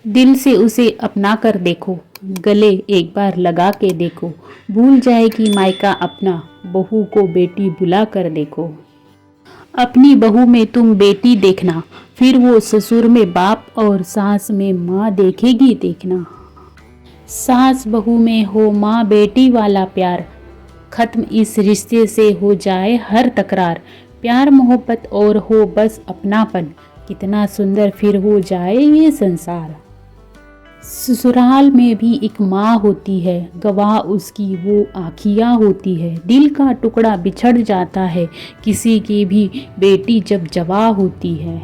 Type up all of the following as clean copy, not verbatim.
दिल से उसे अपना कर देखो, गले एक बार लगा के देखो, भूल जाएगी मायका अपना, बहू को बेटी बुला कर देखो। अपनी बहू में तुम बेटी देखना, फिर वो ससुर में बाप और सास में माँ देखेगी देखना। सास बहू में हो माँ बेटी वाला प्यार, खत्म इस रिश्ते से हो जाए हर तकरार। प्यार मोहब्बत और हो बस अपनापन, कितना सुंदर फिर हो जाए ये संसार। ससुराल में भी एक माँ होती है, गवाह उसकी वो आँखियाँ होती है। दिल का टुकड़ा बिछड़ जाता है किसी की भी बेटी जब जवां होती है।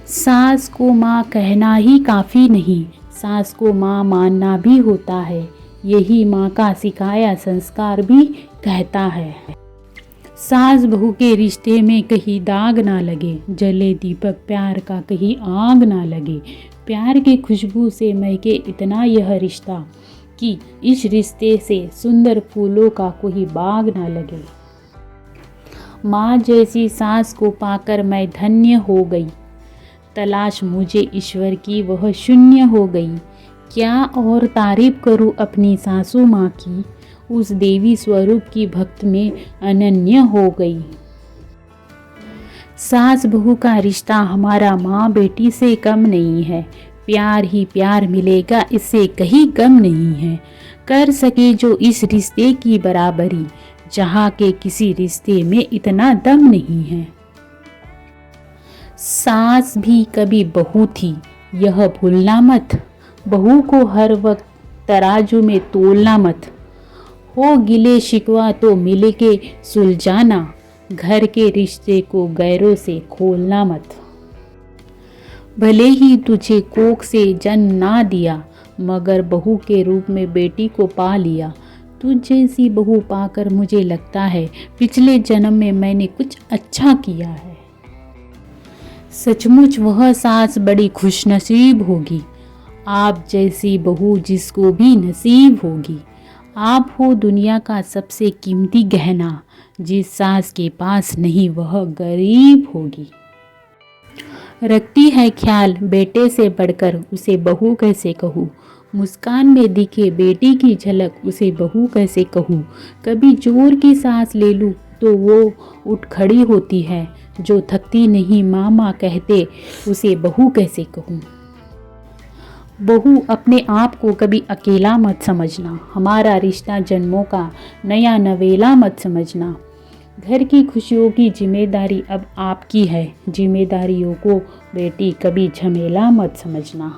सास को माँ कहना ही काफ़ी नहीं, सास को माँ मानना भी होता है। यही माँ का सिखाया संस्कार भी कहता है। सास बहू के रिश्ते में कहीं दाग ना लगे, जले दीपक प्यार का कहीं आग ना लगे। प्यार की खुशबू से महके इतना यह रिश्ता, कि इस रिश्ते से सुंदर फूलों का कोई बाग ना लगे। माँ जैसी सास को पाकर मैं धन्य हो गई, तलाश मुझे ईश्वर की वह शून्य हो गई। क्या और तारीफ करूँ अपनी सासू माँ की, उस देवी स्वरूप की भक्त में अनन्य हो गई। सास बहू का रिश्ता हमारा माँ बेटी से कम नहीं है, प्यार ही प्यार मिलेगा इससे कहीं कम नहीं है। कर सके जो इस रिश्ते की बराबरी, जहाँ के किसी रिश्ते में इतना दम नहीं है। सास भी कभी बहू थी यह भूलना मत, बहू को हर वक्त तराजू में तोलना मत। हो गिले शिकवा तो मिल के सुलझाना, घर के रिश्ते को गैरों से खोलना मत। भले ही तुझे कोख से जन्म ना दिया, मगर बहू के रूप में बेटी को पा लिया। तुझ जैसी बहू पाकर मुझे लगता है पिछले जन्म में मैंने कुछ अच्छा किया है। सचमुच वह सास बड़ी खुशनसीब होगी, आप जैसी बहू जिसको भी नसीब होगी। आप हो दुनिया का सबसे कीमती गहना, जिस सास के पास नहीं वह गरीब होगी। रखती है ख्याल बेटे से बढ़कर, उसे बहू कैसे कहूँ। मुस्कान में दिखे बेटी की झलक, उसे बहू कैसे कहूँ। कभी जोर की सांस ले लूँ तो वो उठ खड़ी होती है, जो थकती नहीं मामा कहते उसे बहू कैसे कहूँ। बहू अपने आप को कभी अकेला मत समझना, हमारा रिश्ता जन्मों का नया नवेला मत समझना। घर की खुशियों की जिम्मेदारी अब आपकी है, जिम्मेदारियों को बेटी कभी झमेला मत समझना।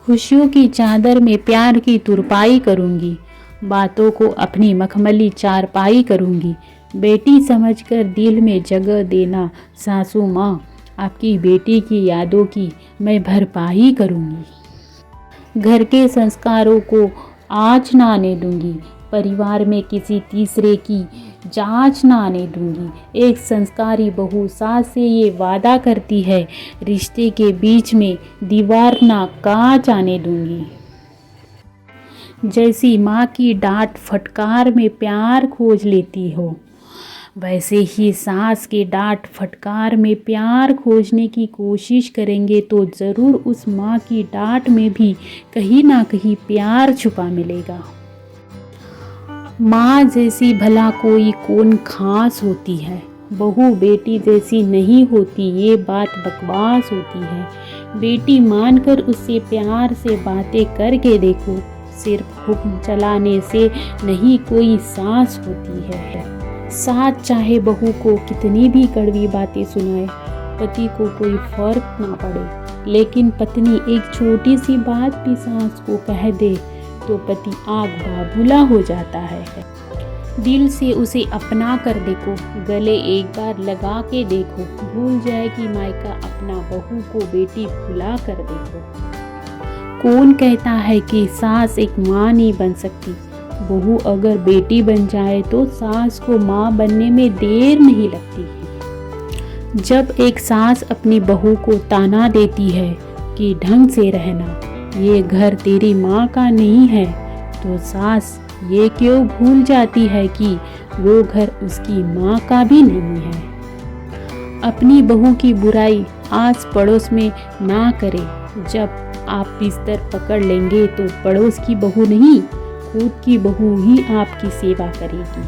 खुशियों की चादर में प्यार की तुरपाई करूँगी, बातों को अपनी मखमली चारपाई करूँगी। बेटी समझकर दिल में जगह देना सासू माँ, आपकी बेटी की यादों की मैं भरपाई करूँगी। घर के संस्कारों को आँच ना आने दूँगी, परिवार में किसी तीसरे की जांच ना आने दूँगी। एक संस्कारी बहू सास से ये वादा करती है, रिश्ते के बीच में दीवार ना कांच आने दूँगी। जैसी माँ की डांट फटकार में प्यार खोज लेती हो, वैसे ही सास के डांट फटकार में प्यार खोजने की कोशिश करेंगे तो ज़रूर उस माँ की डांट में भी कहीं ना कहीं प्यार छुपा मिलेगा। माँ जैसी भला कोई कौन खास होती है, बहू बेटी जैसी नहीं होती ये बात बकवास होती है। बेटी मानकर उससे प्यार से बातें करके देखो, सिर्फ हुक्म चलाने से नहीं कोई सास होती है। सास चाहे बहू को कितनी भी कड़वी बातें सुनाए, पति को कोई फर्क ना पड़े, लेकिन पत्नी एक छोटी सी बात भी सास को कह दे तो पति आग बाबूला हो जाता है। दिल से उसे अपना कर देखो, गले एक बार लगा के देखो, भूल जाएगी मायका अपना, बहू को बेटी भुला कर देखो। कौन कहता है कि सास एक माँ नहीं बन सकती, बहू अगर बेटी बन जाए तो सास को माँ बनने में देर नहीं लगती है। जब एक सास अपनी बहू को ताना देती है कि ढंग से रहना, ये घर तेरी माँ का नहीं है, तो सास ये क्यों भूल जाती है कि वो घर उसकी माँ का भी नहीं है। अपनी बहू की बुराई आस पड़ोस में ना करें। जब आप बिस्तर पकड़ लेंगे तो पड़ोस की बहू नहीं, खुद की बहू ही आपकी सेवा करेगी।